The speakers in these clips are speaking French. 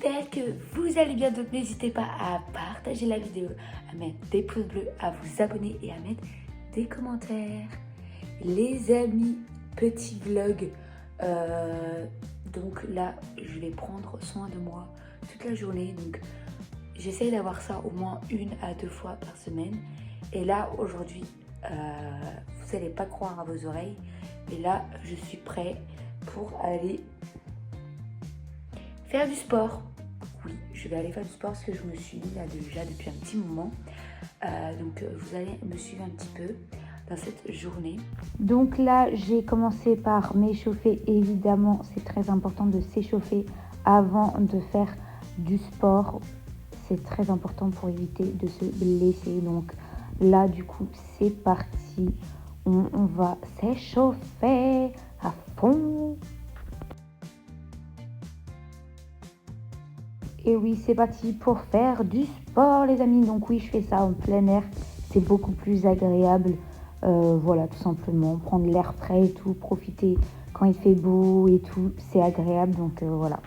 j'espère que vous allez bien. Donc n'hésitez pas à partager la vidéo, à mettre des pouces bleus, à vous abonner et à mettre des commentaires. Les amis, petit vlog. Donc là, je vais prendre soin de moi toute la journée. Donc j'essaye d'avoir ça au moins 1 à 2 fois par semaine. Et là, aujourd'hui, vous n'allez pas croire à vos oreilles. Et là, je suis prêt pour aller faire du sport. Oui, je vais aller faire du sport parce que je me suis mis là déjà depuis un petit moment. Donc vous allez me suivre un petit peu dans cette journée. Donc là, j'ai commencé par m'échauffer. Évidemment, c'est très important de s'échauffer avant de faire du sport. C'est très important pour éviter de se blesser. Donc là, du coup, c'est parti. On va s'échauffer à fond. Et oui, c'est parti pour faire du sport, les amis. Donc oui, je fais ça en plein air. C'est beaucoup plus agréable. Voilà, tout simplement. Prendre l'air frais et tout. Profiter quand il fait beau et tout. C'est agréable, donc voilà.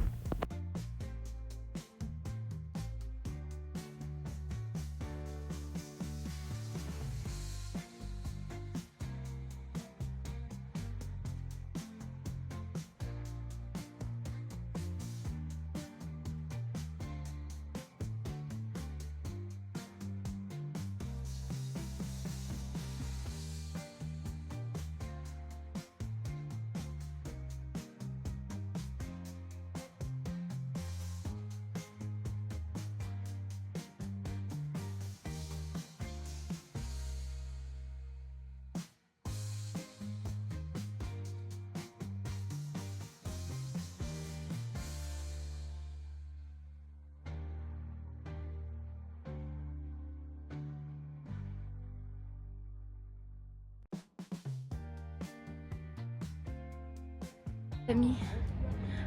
Amis,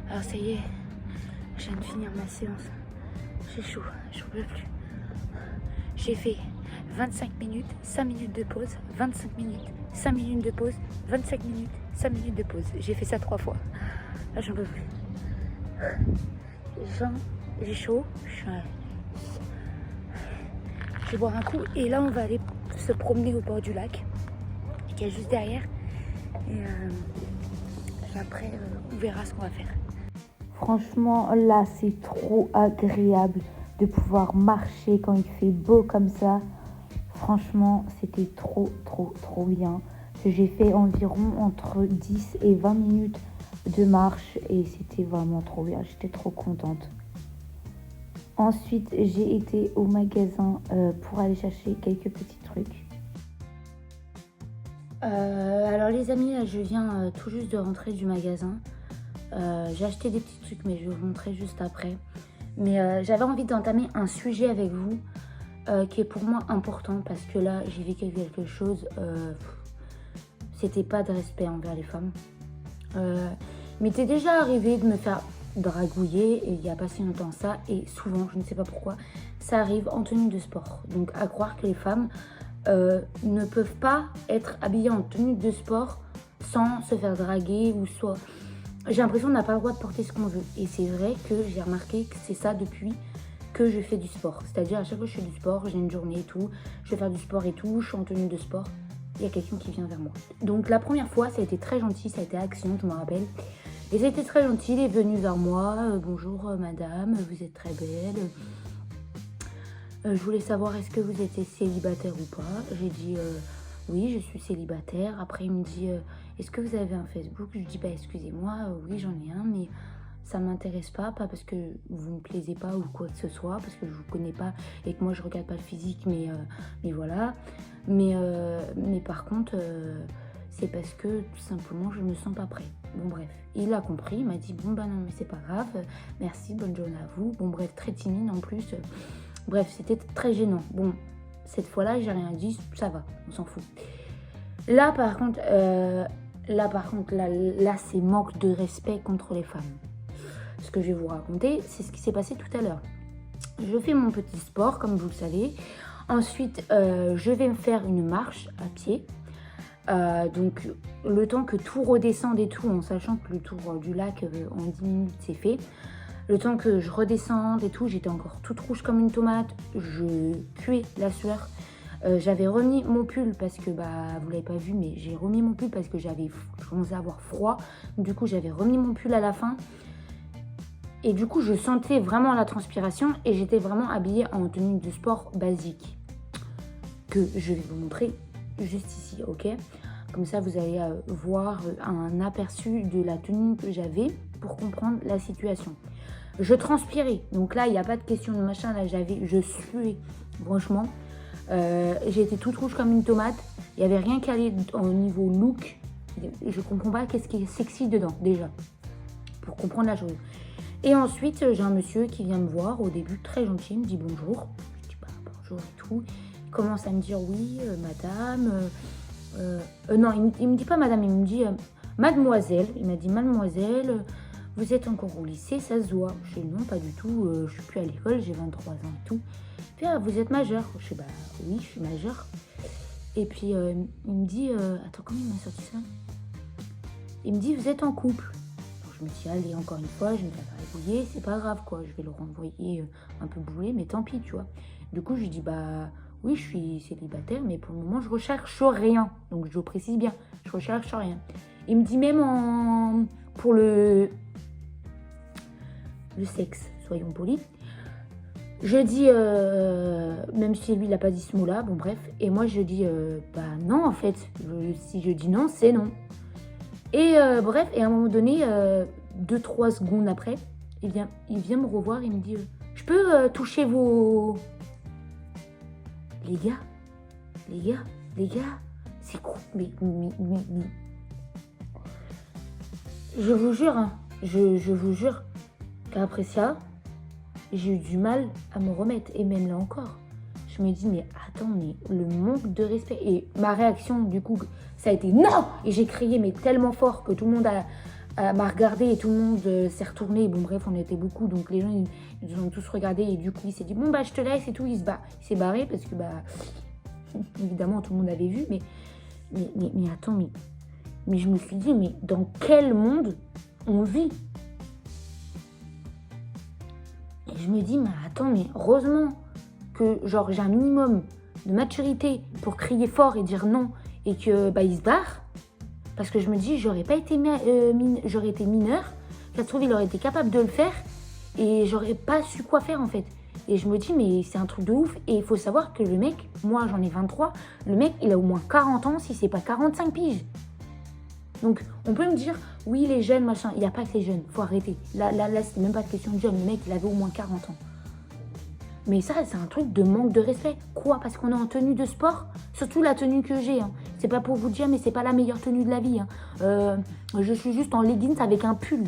alors ça y est, je viens de finir ma séance. J'ai chaud, j'en peux plus. J'ai fait 25 minutes, 5 minutes de pause, 25 minutes, 5 minutes de pause, 25 minutes, 5 minutes de pause. J'ai fait ça 3 fois. Là, j'en peux plus. J'ai chaud. Je vais boire un coup et là, on va aller se promener au bord du lac qui est juste derrière. Et après, on verra ce qu'on va faire. Franchement, là, c'est trop agréable de pouvoir marcher quand il fait beau comme ça. Franchement, c'était trop bien. J'ai fait environ entre 10 et 20 minutes de marche et c'était vraiment trop bien. J'étais trop contente. Ensuite, j'ai été au magasin pour aller chercher quelques petits trucs. Alors les amis, là, je viens tout juste de rentrer du magasin. J'ai acheté des petits trucs, mais je vais vous montrer juste après. Mais j'avais envie d'entamer un sujet avec vous qui est pour moi important parce que là, j'ai vécu quelque chose. C'était pas de respect envers les femmes. Il m'était déjà arrivé de me faire dragouiller et il n'y a pas si longtemps ça. Et souvent, je ne sais pas pourquoi, ça arrive en tenue de sport. Donc à croire que les femmes ne peuvent pas être habillées en tenue de sport sans se faire draguer ou soit... J'ai l'impression qu'on n'a pas le droit de porter ce qu'on veut. Et c'est vrai que j'ai remarqué que c'est ça depuis que je fais du sport. C'est-à-dire à chaque fois que je fais du sport, j'ai une journée et tout, je vais faire du sport et tout, je suis en tenue de sport, il y a quelqu'un qui vient vers moi. Donc la première fois, ça a été très gentil, ça a été Action, je me rappelle. Et ça a été très gentil, il est venu vers moi, bonjour madame, vous êtes très belle. Je voulais savoir est-ce que vous étiez célibataire ou pas. J'ai dit oui, je suis célibataire. Après il me dit est-ce que vous avez un Facebook? Je dis bah excusez-moi, oui j'en ai un, mais ça m'intéresse pas parce que vous me plaisez pas ou quoi que ce soit, parce que je vous connais pas et que moi je regarde pas le physique, mais voilà. Mais par contre c'est parce que tout simplement je me sens pas prêt. Bon bref, il a compris, il m'a dit bon bah non mais c'est pas grave, merci, bonne journée à vous. Bon bref, très timide en plus. Bref, c'était très gênant. Bon, cette fois-là, j'ai rien dit, ça va, on s'en fout. Là, par contre, là, c'est manque de respect contre les femmes. Ce que je vais vous raconter, c'est ce qui s'est passé tout à l'heure. Je fais mon petit sport, comme vous le savez. Ensuite, je vais me faire une marche à pied. Donc, le temps que tout redescende et tout, en sachant que le tour du lac en 10 minutes, c'est fait. Le temps que je redescende et tout, j'étais encore toute rouge comme une tomate. Je puais la sueur. J'avais remis mon pull parce que, vous l'avez pas vu, mais j'ai remis mon pull parce que je commençais à avoir froid. Du coup, j'avais remis mon pull à la fin. Et du coup, je sentais vraiment la transpiration et j'étais vraiment habillée en tenue de sport basique. Que je vais vous montrer juste ici, ok? Comme ça, vous allez voir un aperçu de la tenue que j'avais pour comprendre la situation. Je transpirais, donc là, il n'y a pas de question de machin. Là, je suais, franchement. J'étais toute rouge comme une tomate. Il n'y avait rien qui allait au niveau look. Je comprends pas qu'est-ce qui est sexy dedans, déjà, pour comprendre la chose. Et ensuite, j'ai un monsieur qui vient me voir, au début, très gentil, il me dit bonjour. Je dis bonjour et tout. Il commence à me dire oui, madame. Non, il me dit pas madame, il me dit mademoiselle. Il m'a dit mademoiselle, vous êtes encore au lycée, ça se voit. Je dis non, pas du tout, je suis plus à l'école, j'ai 23 ans et tout. Puis vous êtes majeure. Je dis oui, je suis majeure. Et puis il me dit, attends, comment il m'a sorti ça? Il me dit, vous êtes en couple. Donc, je me dis, allez, encore une fois, je ne vais pas répouiller, c'est pas grave quoi, je vais le renvoyer un peu boulé, mais tant pis, tu vois. Du coup, je lui dis, oui, je suis célibataire, mais pour le moment, je recherche rien. Donc, je précise bien, je recherche rien. Il me dit même pour le sexe, soyons polis. Je dis, même si lui, il n'a pas dit ce mot-là, bon bref. Et moi, je dis, non, en fait. Si je dis non, c'est non. Et bref, et à un moment donné, 2-3 secondes après, il vient me revoir, il me dit, je peux toucher vos... Les gars, c'est quoi? Mais... Je vous jure, hein, je vous jure qu'après ça, j'ai eu du mal à me remettre. Et même là encore, je me dis, mais attends, mais le manque de respect. Et ma réaction, du coup, ça a été non! Et j'ai crié, mais tellement fort que tout le monde m'a regardé et tout le monde s'est retourné. Bon, bref, on était beaucoup, donc les gens, ils ont tous regardé. Et du coup, il s'est dit, bon, je te laisse et tout. Il s'est barré parce que, évidemment, tout le monde avait vu. Mais attends, mais je me suis dit, mais dans quel monde on vit? Et je me dis, mais attends, mais heureusement que genre j'ai un minimum de maturité pour crier fort et dire non et que il se barre. Parce que je me dis, j'aurais été mineure, ça se trouve, il aurait été capable de le faire et j'aurais pas su quoi faire en fait. Et je me dis, mais c'est un truc de ouf. Et il faut savoir que le mec, moi j'en ai 23, le mec il a au moins 40 ans si c'est pas 45 piges. Donc, on peut me dire, oui, les jeunes, machin. Il n'y a pas que les jeunes, faut arrêter. Là c'était même pas de question de jeune. Le mec, il avait au moins 40 ans. Mais ça, c'est un truc de manque de respect. Quoi? Parce qu'on est en tenue de sport? Surtout la tenue que j'ai. Hein. C'est pas pour vous dire, mais c'est pas la meilleure tenue de la vie. Hein. Je suis juste en leggings avec un pull.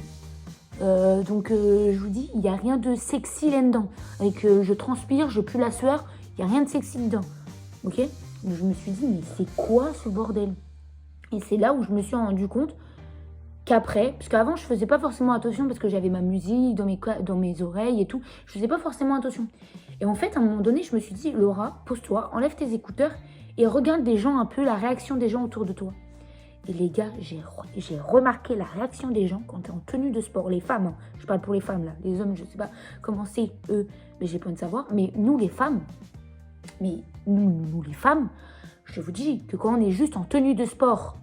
Donc, je vous dis, il n'y a rien de sexy là-dedans. Avec je transpire, je pue la sueur. Il n'y a rien de sexy dedans. Ok? Donc, je me suis dit, mais c'est quoi ce bordel? Et c'est là où je me suis rendu compte qu'après, parce qu'avant je faisais pas forcément attention parce que j'avais ma musique dans mes oreilles et tout, je faisais pas forcément attention. Et en fait, à un moment donné, je me suis dit, Laura, pose-toi, enlève tes écouteurs et regarde des gens un peu, la réaction des gens autour de toi. Et les gars, j'ai remarqué la réaction des gens quand tu es en tenue de sport, les femmes, hein, je parle pour les femmes là, les hommes, je sais pas comment c'est eux, mais j'ai pas de savoir, mais nous les femmes, nous les femmes, je vous dis que quand on est juste en tenue de sport,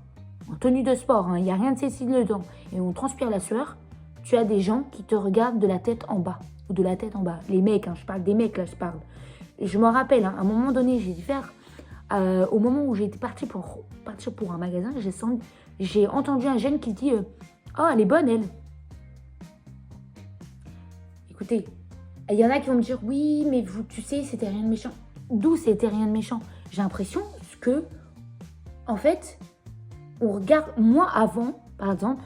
hein, il n'y a rien de sexy dedans, et on transpire la sueur, tu as des gens qui te regardent de la tête en bas, ou de la tête en bas. Les mecs, hein, je parle des mecs là, je parle. Et je me rappelle, hein, à un moment donné, j'ai dû faire, au moment où j'étais partie pour un magasin, j'ai entendu un jeune qui dit oh, elle est bonne, elle. Écoutez, il y en a qui vont me dire oui, mais vous, tu sais, c'était rien de méchant. D'où c'était rien de méchant? J'ai l'impression que, en fait, on regarde, moi avant, par exemple,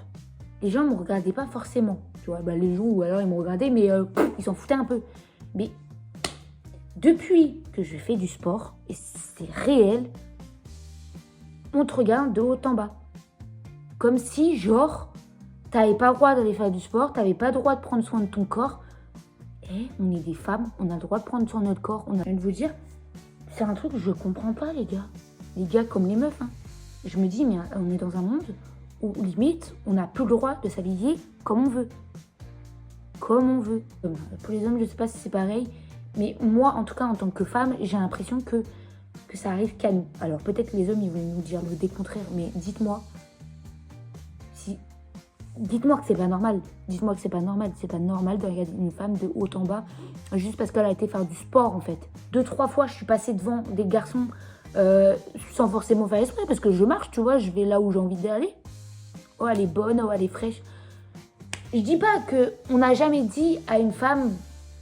les gens ne me regardaient pas forcément. Tu vois, les gens, ou alors ils me regardaient, mais ils s'en foutaient un peu. Mais depuis que je fais du sport, et c'est réel, on te regarde de haut en bas. Comme si, genre, t'avais pas le droit d'aller faire du sport, t'avais pas le droit de prendre soin de ton corps. Et on est des femmes, on a le droit de prendre soin de notre corps. On a rien de vous dire, c'est un truc que je comprends pas, les gars. Les gars comme les meufs, hein. Je me dis, mais on est dans un monde où, limite, on n'a plus le droit de s'habiller comme on veut. comme on veut. Pour les hommes, je sais pas si c'est pareil, mais moi, en tout cas, en tant que femme, j'ai l'impression que ça arrive qu'à nous. Alors peut-être que les hommes, ils vont nous dire le contraire, mais dites-moi dites-moi que c'est pas normal. Dites-moi que c'est pas normal. C'est pas normal de regarder une femme de haut en bas juste parce qu'elle a été faire du sport, en fait. 2-3 fois, je suis passée devant des garçons sans forcément faire exprès parce que je marche, tu vois, je vais là où j'ai envie d'aller. Oh, elle est bonne, oh, elle est fraîche. Je dis pas qu'on n'a jamais dit à une femme,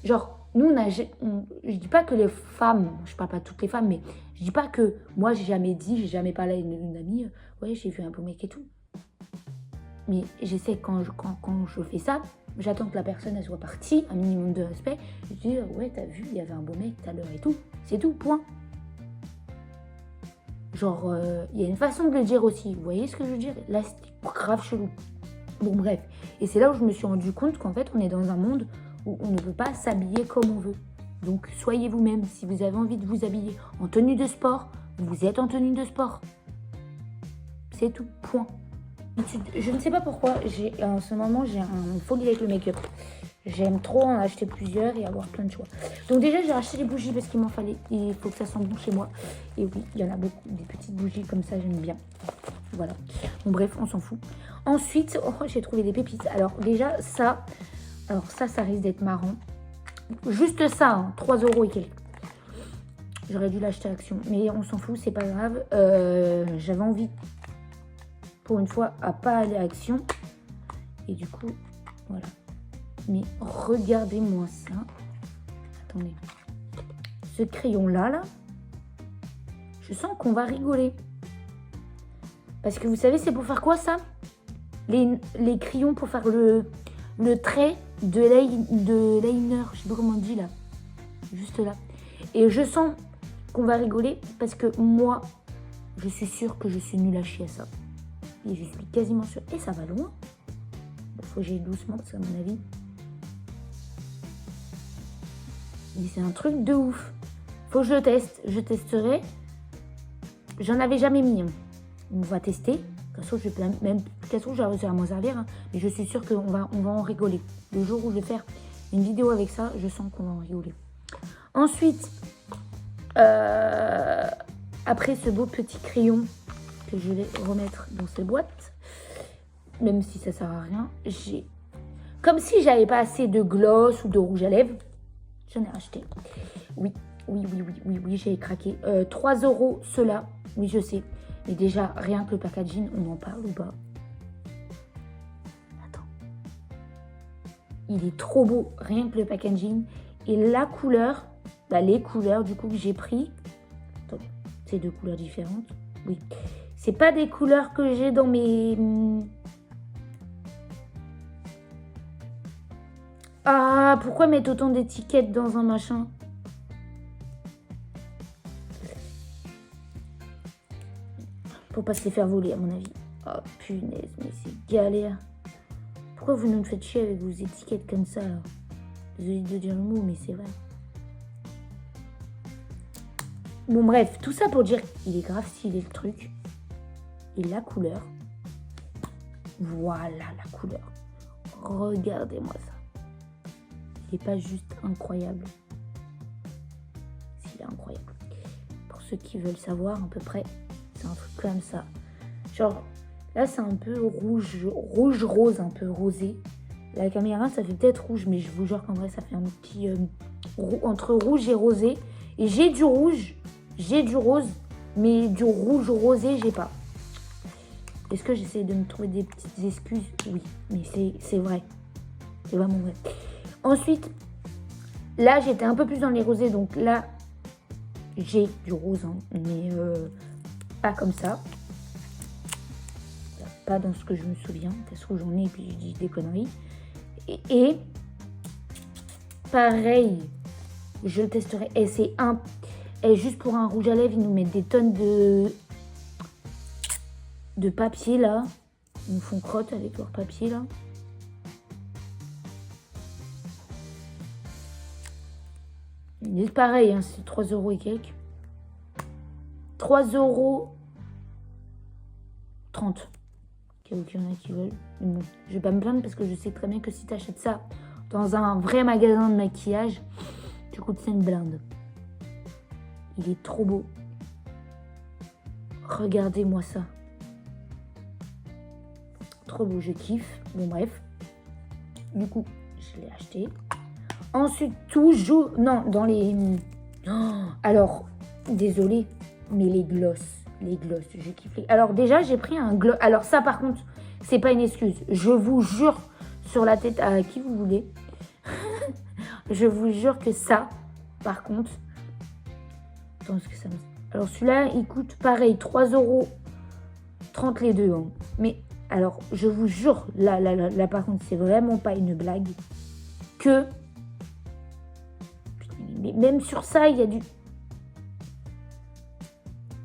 genre, nous, je dis pas que les femmes, je parle pas de toutes les femmes, mais je dis pas que moi, j'ai jamais parlé à une amie, ouais, j'ai vu un beau mec et tout. Mais j'essaie, quand je fais ça, j'attends que la personne elle soit partie, un minimum de respect. Je dis, ouais, t'as vu, il y avait un beau mec tout à l'heure et tout. C'est tout, point. Genre, il y a une façon de le dire aussi. Vous voyez ce que je veux dire? Là, c'était grave chelou. Bon, bref. Et c'est là où je me suis rendu compte qu'en fait, on est dans un monde où on ne peut pas s'habiller comme on veut. Donc, soyez vous-même. Si vous avez envie de vous habiller en tenue de sport, vous êtes en tenue de sport. C'est tout, point. Je ne sais pas pourquoi, en ce moment, j'ai un folie avec le make-up. J'aime trop en acheter plusieurs et avoir plein de choix. Donc déjà, j'ai acheté des bougies parce qu'il m'en fallait. Il faut que ça sente bon chez moi. Et oui, il y en a beaucoup, des petites bougies comme ça, j'aime bien. Voilà. Bon, bref, on s'en fout. Ensuite, j'ai trouvé des pépites. Alors déjà, ça risque d'être marrant. Juste ça, hein, 3 € et quelques. J'aurais dû l'acheter à Action. Mais on s'en fout, c'est pas grave. J'avais envie, pour une fois, à pas aller à Action. Et du coup, voilà. Mais regardez-moi ça. Attendez. Ce crayon-là, je sens qu'on va rigoler. Parce que vous savez, c'est pour faire quoi ça? Les crayons pour faire le trait de liner. Je sais pas comment on dit là. Juste là. Et je sens qu'on va rigoler parce que moi, je suis sûre que je suis nulle à chier à ça. Et je suis quasiment sûre. Et ça va loin. Il faut que j'aille doucement parce qu'à mon avis... Mais c'est un truc de ouf. Faut que je le teste. Je testerai. J'en avais jamais mis. On va tester. De toute façon, je vais réussir à m'en servir. Hein. Mais je suis sûre qu'on va en rigoler. Le jour où je vais faire une vidéo avec ça, je sens qu'on va en rigoler. Ensuite, après ce beau petit crayon que je vais remettre dans cette boîte, même si ça sert à rien, j'ai... Comme si j'avais pas assez de gloss ou de rouge à lèvres, j'en ai acheté. Oui, j'ai craqué. 3 € ceux-là. Oui, je sais. Mais déjà, rien que le packaging, on en parle ou pas? Attends. Il est trop beau, rien que le packaging. Et la couleur, les couleurs du coup que j'ai pris. Attends, c'est 2 couleurs différentes. Oui. C'est pas des couleurs que j'ai dans mes... Ah, pourquoi mettre autant d'étiquettes dans un machin? Pour pas se les faire voler, à mon avis. Oh, punaise, mais c'est galère. Pourquoi vous nous faites chier avec vos étiquettes comme ça, là? Désolée de dire le mot, mais c'est vrai. Bon, bref, tout ça pour dire qu'il est grave stylé, le truc. Et la couleur. Voilà, la couleur. Regardez-moi ça. Il n'est pas juste incroyable. S'il est incroyable. Pour ceux qui veulent savoir à peu près, c'est un truc comme ça. Genre, là c'est un peu rouge-rose, un peu rosé. La caméra, ça fait peut-être rouge, mais je vous jure qu'en vrai, ça fait un petit... entre rouge et rosé. Et j'ai du rouge, j'ai du rose, mais du rouge rosé, j'ai pas. Est-ce que j'essaie de me trouver des petites excuses? Oui, mais c'est vrai. C'est vraiment vrai. Ensuite, là, j'étais un peu plus dans les rosés. Donc là, j'ai du rose, hein, mais pas comme ça. Pas dans ce que je me souviens. Parce que j'en ai et puis je dis des conneries. Et pareil, je le testerai. Et c'est et juste pour un rouge à lèvres, ils nous mettent des tonnes de papier là. Ils nous font crotte avec leur papier là. C'est pareil, hein, c'est 3 € et quelques. 3,30 €. Il y en a qui veulent. Mais bon, je vais pas me plaindre parce que je sais très bien que si tu achètes ça dans un vrai magasin de maquillage, tu coûtes 5 blindes. Il est trop beau. Regardez-moi ça. Trop beau, je kiffe. Bon, bref. Du coup, je l'ai acheté. Ensuite, toujours... Non, dans les... Oh, alors, désolé, mais les glosses. Les glosses, je kiffe les... Alors, déjà, j'ai pris un gloss. Alors, ça, par contre, c'est pas une excuse. Je vous jure, sur la tête à qui vous voulez. Je vous jure que ça, par contre... Attends, est-ce que ça me... Alors, celui-là, il coûte pareil, 3,30 € les deux. Hein. Mais, alors, je vous jure, là, par contre, c'est vraiment pas une blague. Que... Mais même sur ça, il y a du...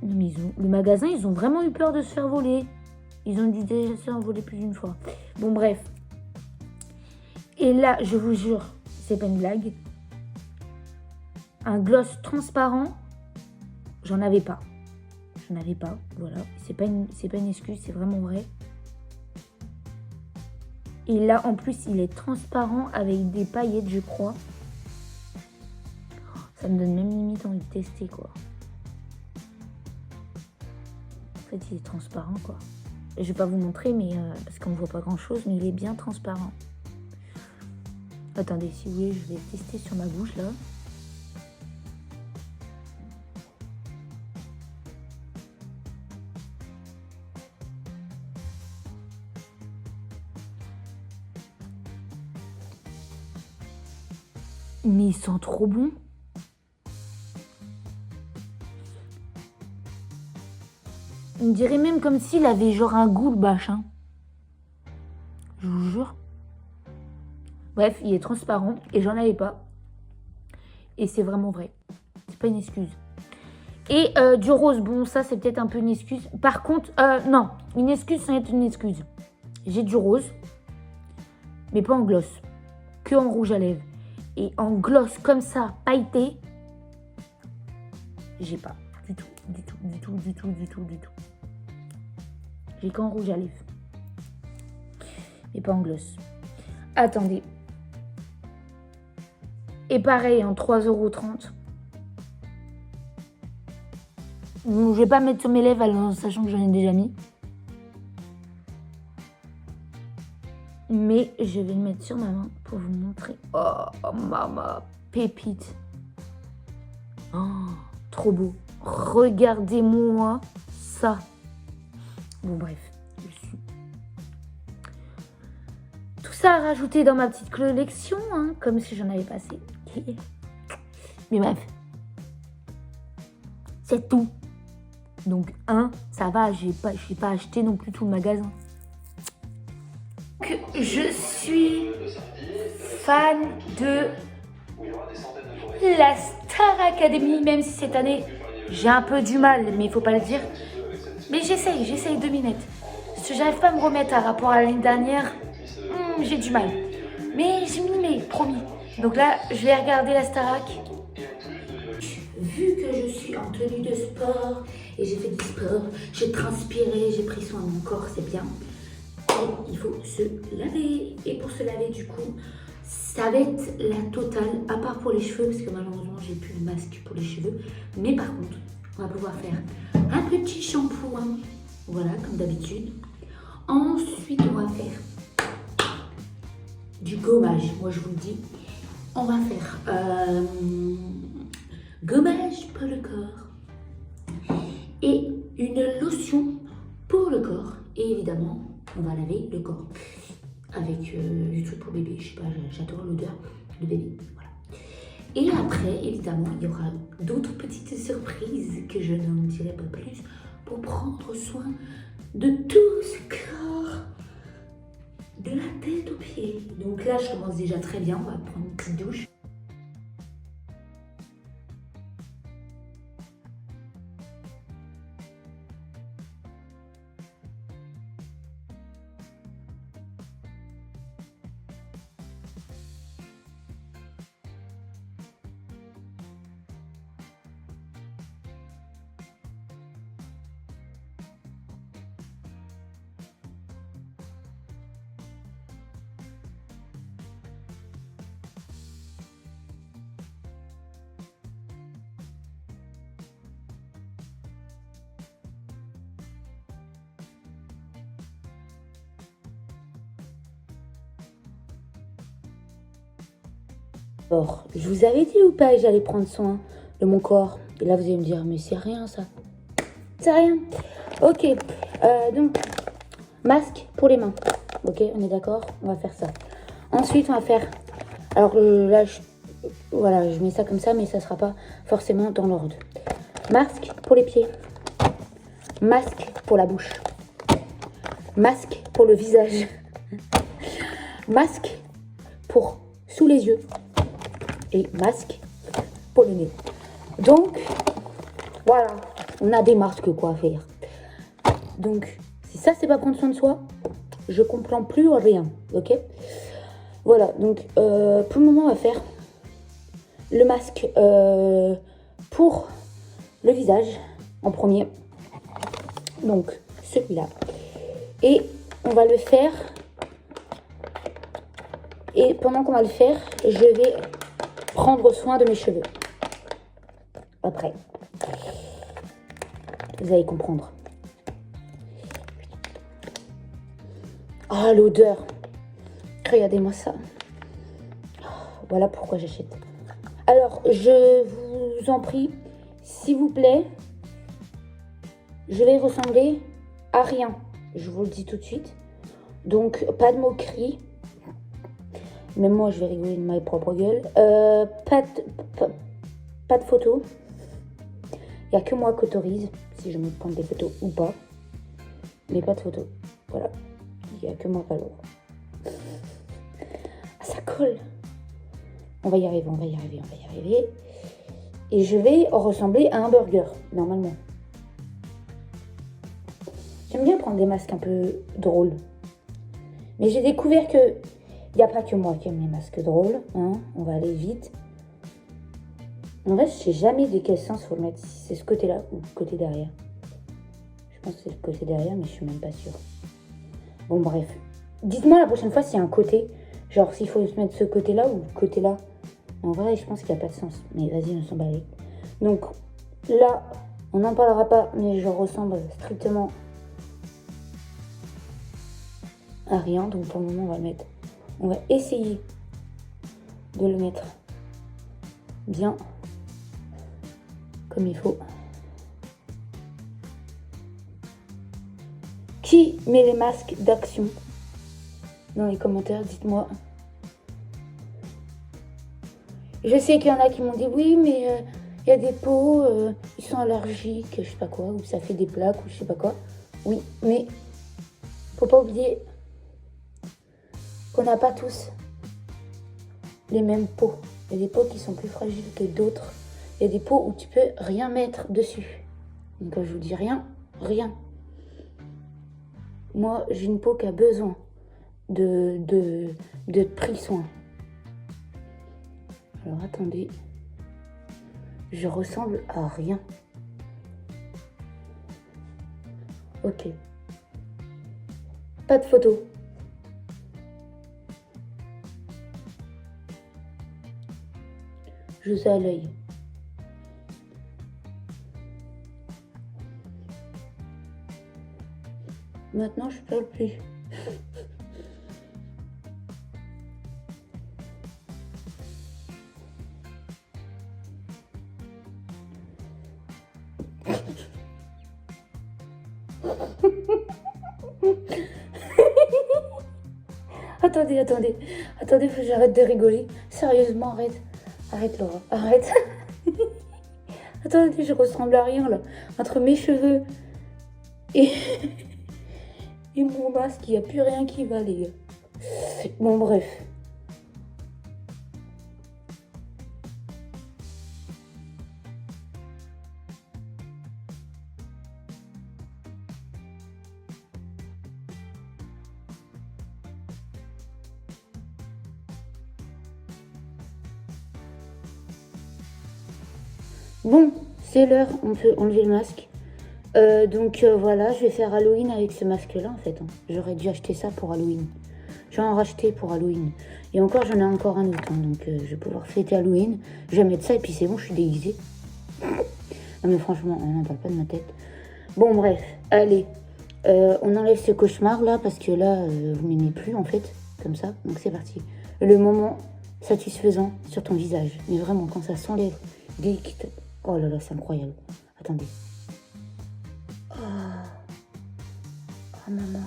Non, mais le magasin, ils ont vraiment eu peur de se faire voler. Ils ont dû déjà se faire voler plus d'une fois. Bon, bref. Et là, je vous jure, c'est pas une blague. Un gloss transparent, j'en avais pas. J'en avais pas, voilà. C'est pas une excuse, c'est vraiment vrai. Et là, en plus, il est transparent avec des paillettes, je crois. Ça me donne même limite envie de tester, quoi. En fait, il est transparent, quoi. Je vais pas vous montrer, mais parce qu'on voit pas grand-chose, mais il est bien transparent. Attendez, si vous voulez, je vais tester sur ma bouche, là. Mais il sent trop bon. On dirait même comme s'il avait genre un goût le bachin. Je vous jure. Bref, il est transparent et j'en avais pas. Et c'est vraiment vrai. C'est pas une excuse. Et du rose, bon, ça c'est peut-être un peu une excuse. Par contre, non, une excuse sans être une excuse. J'ai du rose, mais pas en gloss. Que en rouge à lèvres. Et en gloss comme ça, pailleté, j'ai pas. Du tout. J'ai qu'en rouge à lèvres. Mais pas en gloss. Attendez. Et pareil, en 3,30 €. Je vais pas mettre sur mes lèvres en sachant que j'en ai déjà mis. Mais je vais le mettre sur ma main pour vous montrer. Oh, maman, pépite. Oh, trop beau. Regardez-moi ça. Bon, bref. Tout ça à rajouter dans ma petite collection, hein, comme si j'en avais pas assez. Mais bref. C'est tout. Donc, ça va, j'ai pas acheté non plus tout le magasin. Je suis fan de la Star Academy, même si cette année, j'ai un peu du mal, mais il faut pas le dire. Mais j'essaye 2 minutes. Parce que j'arrive pas à me remettre à rapport à l'année dernière. J'ai du mal. Mais j'ai mis mes promis. Donc là, je vais regarder la Starac. Vu que je suis en tenue de sport et j'ai fait du sport, j'ai transpiré, j'ai pris soin de mon corps, c'est bien. Et il faut se laver. Et pour se laver, du coup, ça va être la totale, à part pour les cheveux, parce que malheureusement, j'ai plus de masque pour les cheveux. Mais par contre, on va pouvoir faire un petit shampoing. Voilà, comme d'habitude. Ensuite, on va faire du gommage. Moi, je vous le dis. On va faire gommage pour le corps et une lotion pour le corps. Et évidemment, on va laver le corps avec du truc pour bébé. Je sais pas, j'adore l'odeur de bébé. Voilà. Et après, évidemment, il y aura d'autres petites surprises que je n'en dirai pas plus pour prendre soin de tout ce corps, de la tête aux pieds. Donc là, je commence déjà très bien. On va prendre une petite douche. Alors, je vous avais dit ou pas que j'allais prendre soin de mon corps? Et là, vous allez me dire, mais c'est rien ça. C'est rien. Ok, donc, masque pour les mains. Ok, on est d'accord? On va faire ça. Ensuite, on va faire... Alors là, voilà, je mets ça comme ça, mais ça sera pas forcément dans l'ordre. Masque pour les pieds. Masque pour la bouche. Masque pour le visage. Masque pour sous les yeux. Et masque pour le nez. Donc, voilà, on a des masques quoi à faire. Donc, si ça, c'est pas prendre soin de soi, je comprends plus rien, ok? Voilà, donc, pour le moment, on va faire le masque pour le visage en premier. Donc, celui-là. Et on va le faire. Et pendant qu'on va le faire, je vais prendre soin de mes cheveux. Après. Vous allez comprendre. Ah, l'odeur. Regardez-moi ça. Voilà pourquoi j'achète. Alors, je vous en prie, s'il vous plaît, je vais ressembler à rien. Je vous le dis tout de suite. Donc, pas de moquerie. Même moi, je vais rigoler de ma propre gueule. Pas de photos. Il n'y a que moi qui autorise, si je me prends des photos ou pas. Mais pas de photos. Voilà. Il n'y a que moi pas le droit. Ah, ça colle. On va y arriver, on va y arriver, on va y arriver. Et je vais ressembler à un burger, normalement. J'aime bien prendre des masques un peu drôles. Mais j'ai découvert que il n'y a pas que moi qui aime les masques drôles. Hein. On va aller vite. En vrai, je sais jamais de quel sens faut le mettre. Si c'est ce côté-là ou le côté derrière. Je pense que c'est le côté derrière, mais je suis même pas sûre. Bon, bref. Dites-moi la prochaine fois s'il y a un côté. Genre, s'il faut se mettre ce côté-là ou le côté-là. En vrai, je pense qu'il n'y a pas de sens. Mais vas-y, on s'en bat les. Donc, là, on n'en parlera pas, mais je ressemble strictement à rien. Donc, pour le moment, on va le mettre. On va essayer de le mettre bien comme il faut. Qui met les masques d'action? Dans les commentaires, dites-moi. Je sais qu'il y en a qui m'ont dit oui, mais il y a des peaux, ils sont allergiques, je sais pas quoi, ou ça fait des plaques, ou je sais pas quoi. Oui, mais faut pas oublier qu'on n'a pas tous les mêmes peaux. Il y a des peaux qui sont plus fragiles que d'autres. Il y a des peaux où tu peux rien mettre dessus. Donc quand je vous dis rien, rien. Moi, j'ai une peau qui a besoin de pris soin. Alors attendez, je ressemble à rien. Ok. Pas de photo. Je sais à l'œil. Maintenant, je parle plus. Attendez, faut que j'arrête de rigoler. Sérieusement, arrête. Arrête, Laura, arrête. Attendez, je ressemble à rien, là. Entre mes cheveux et, et mon masque, il n'y a plus rien qui va, les gars. Bon, bref. Bon, c'est l'heure, on peut enlever le masque. Donc voilà, je vais faire Halloween avec ce masque-là en fait. Hein. J'aurais dû acheter ça pour Halloween. Je vais en racheter pour Halloween. Et encore, j'en ai encore un autre. Hein, donc je vais pouvoir fêter Halloween. Je vais mettre ça et puis c'est bon, je suis déguisée. Non mais franchement, on n'en parle pas de ma tête. Bon bref, allez. On enlève ce cauchemar là parce que là, vous m'aimez plus en fait. Comme ça, donc c'est parti. Le moment satisfaisant sur ton visage. Mais vraiment, quand ça s'enlève, oh là là, c'est incroyable. Attendez. Oh, oh maman.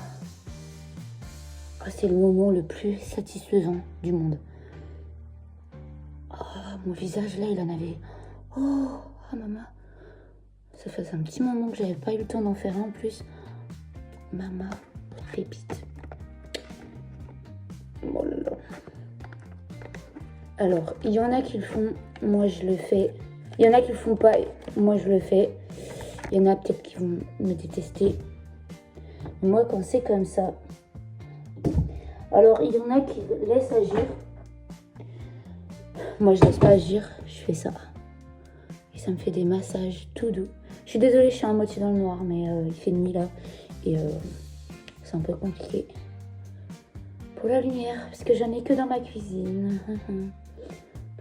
Oh, c'est le moment le plus satisfaisant du monde. Oh, mon visage là, il en avait. Oh maman. Ça faisait un petit moment que j'avais pas eu le temps d'en faire un en plus. Maman, pépite. Oh là là. Alors, il y en a qui le font, moi je le fais. Il y en a qui le font pas, moi je le fais. Il y en a peut-être qui vont me détester. Moi, quand c'est comme ça... Alors, il y en a qui laissent agir. Moi, je laisse pas agir, je fais ça. Et ça me fait des massages tout doux. Je suis désolée, je suis à moitié dans le noir, mais il fait nuit là. Et c'est un peu compliqué. Pour la lumière, parce que j'en ai que dans ma cuisine.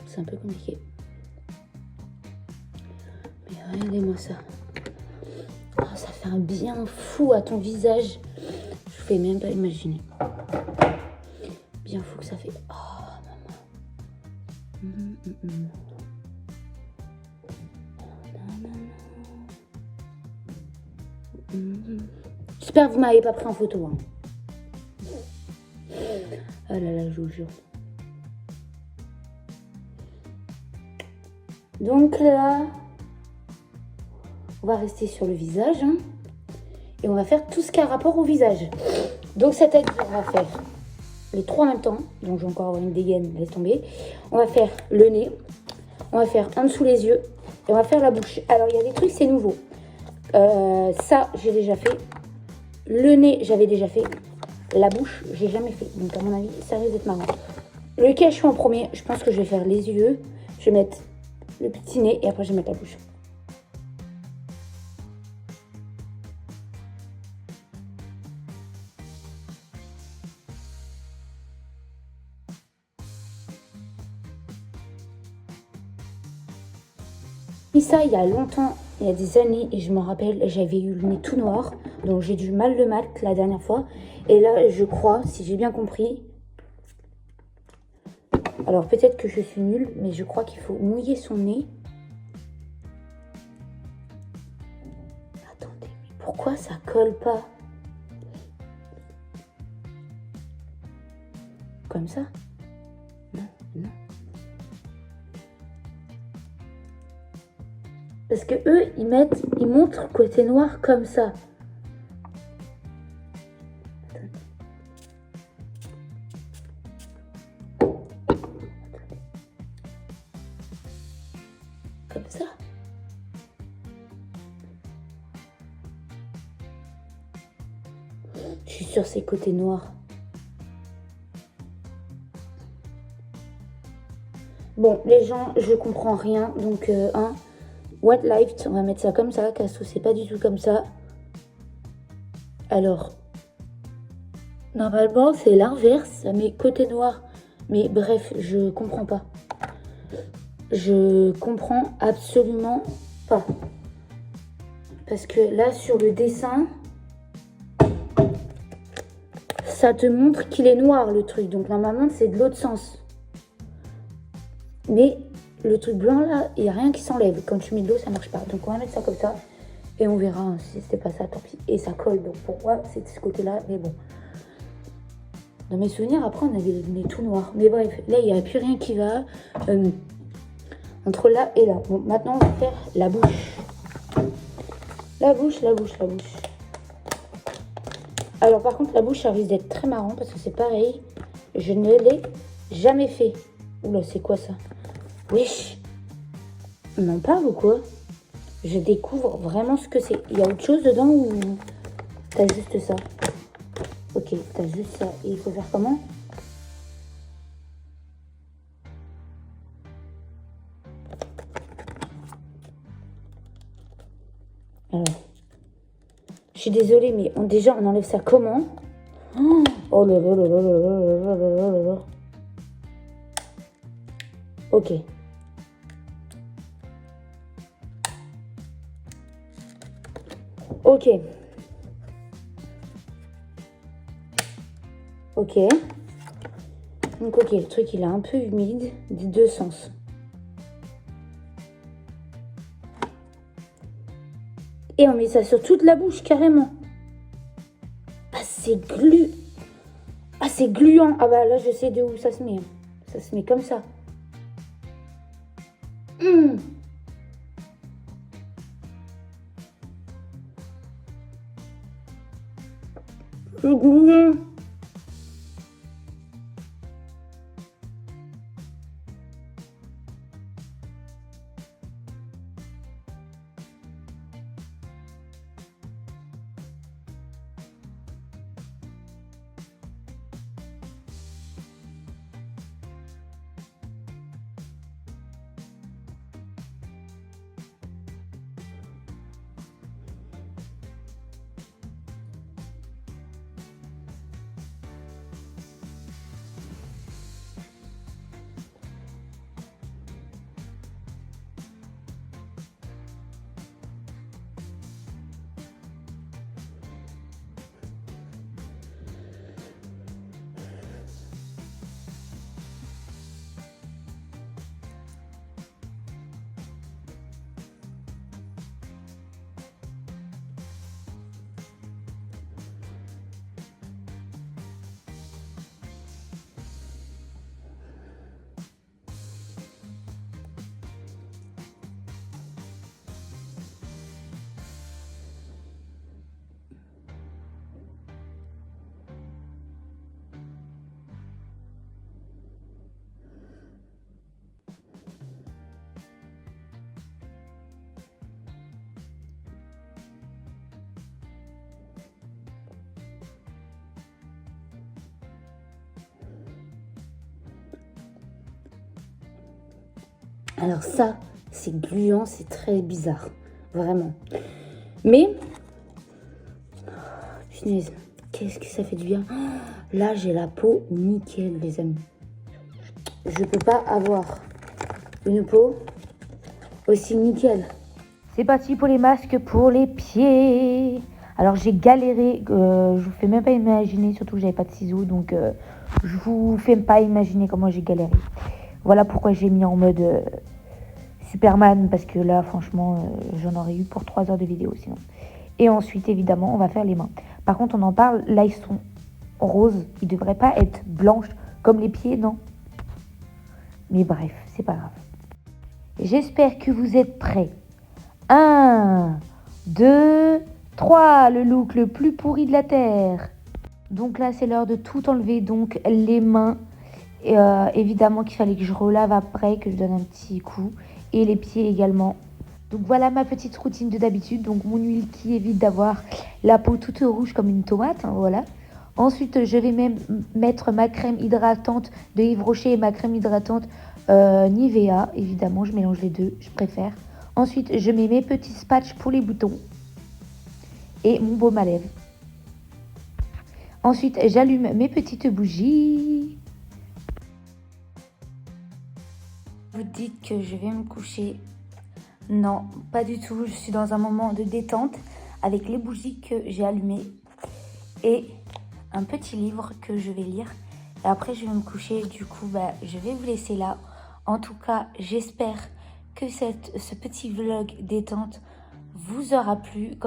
C'est un peu compliqué. Mais regardez-moi ça. Oh, ça fait un bien fou à ton visage. Je ne fais même pas imaginer. Bien fou que ça fait. Oh, maman. J'espère que vous m'avez pas pris en photo. Hein. Ah là là, je vous jure. Donc là, on va rester sur le visage. Hein, et on va faire tout ce qui a rapport au visage. Donc cette tête, on va faire les trois en même temps. Donc je vais encore avoir une dégaine, laisse tomber. On va faire le nez. On va faire en dessous les yeux. Et on va faire la bouche. Alors il y a des trucs, c'est nouveau. Ça, j'ai déjà fait. Le nez, j'avais déjà fait. La bouche, j'ai jamais fait. Donc à mon avis, ça risque d'être marrant. Lequel je fais en premier? Je pense que je vais faire les yeux. Je vais mettre le petit nez et après je vais mettre la bouche. Et ça, il y a longtemps, il y a des années, et je me rappelle, j'avais eu le nez tout noir. Donc j'ai dû mal le mettre la dernière fois. Et là, je crois, si j'ai bien compris... Alors peut-être que je suis nulle, mais je crois qu'il faut mouiller son nez. Attendez, mais pourquoi ça colle pas? Comme ça? Non, non. Parce que eux, ils montrent côté noir comme ça. Comme ça. Je suis sur ces côtés noirs. Bon, les gens, je comprends rien. Donc, White Light, on va mettre ça comme ça. Casso, c'est pas du tout comme ça. Alors, normalement, c'est l'inverse. Mais côté noir. Mais bref, je comprends pas. Je comprends absolument pas. Parce que là, sur le dessin, ça te montre qu'il est noir, le truc. Donc, normalement, c'est de l'autre sens. Mais le truc blanc, là, il n'y a rien qui s'enlève. Quand tu mets de l'eau, ça marche pas. Donc, on va mettre ça comme ça. Et on verra hein, si c'était pas ça, tant pis. Et ça colle. Donc, pour moi, c'est de ce côté-là. Mais bon. Dans mes souvenirs, après, on avait le nez tout noir. Mais bref, là, il n'y a plus rien qui va. Entre là et là. Bon, maintenant, on va faire la bouche. La bouche. Alors, par contre, la bouche, ça risque d'être très marrant parce que c'est pareil. Je ne l'ai jamais fait. Oula, c'est quoi ça? Wesh. On en parle ou quoi? Je découvre vraiment ce que c'est. Il y a autre chose dedans ou t'as juste ça? Ok, t'as juste ça. Et il faut faire comment? Alors, je suis désolée, mais déjà, on enlève ça comment? Oh là là là là là là là là là là. Ok. Ok. Ok. Donc ok, le truc il est un peu humide des deux sens. Et on met ça sur toute la bouche carrément. Ah c'est Ah c'est gluant. Ah bah là je sais de où ça se met. Ça se met comme ça. Mmh. Alors ça, c'est gluant, c'est très bizarre. Vraiment. Mais, punaise, qu'est-ce que ça fait du bien. Là, j'ai la peau nickel, les amis. Je peux pas avoir une peau aussi nickel. C'est parti pour les masques pour les pieds. Alors j'ai galéré, je vous fais même pas imaginer, surtout que j'avais pas de ciseaux, donc je vous fais pas imaginer comment j'ai galéré. Voilà pourquoi j'ai mis en mode Superman, parce que là franchement j'en aurais eu pour 3 heures de vidéo sinon. Et ensuite évidemment on va faire les mains. Par contre on en parle, là ils sont roses, ils devraient pas être blanches comme les pieds, non? Mais bref, c'est pas grave. J'espère que vous êtes prêts. 1, 2, 3, le look le plus pourri de la terre. Donc là, c'est l'heure de tout enlever. Donc les mains, évidemment qu'il fallait que je relave après, que je donne un petit coup. Et les pieds également. Donc voilà ma petite routine de d'habitude. Donc mon huile qui évite d'avoir la peau toute rouge comme une tomate. Hein, voilà. Ensuite, je vais même mettre ma crème hydratante de Yves Rocher et ma crème hydratante Nivea. Évidemment, je mélange les deux, je préfère. Ensuite, je mets mes petits patchs pour les boutons et mon baume à lèvres. Ensuite, j'allume mes petites bougies. Vous dites que je vais me coucher. Non, pas du tout. Je suis dans un moment de détente avec les bougies que j'ai allumées et un petit livre que je vais lire. Et après, je vais me coucher. Du coup, je vais vous laisser là. En tout cas, j'espère que ce petit vlog détente vous aura plu. Comme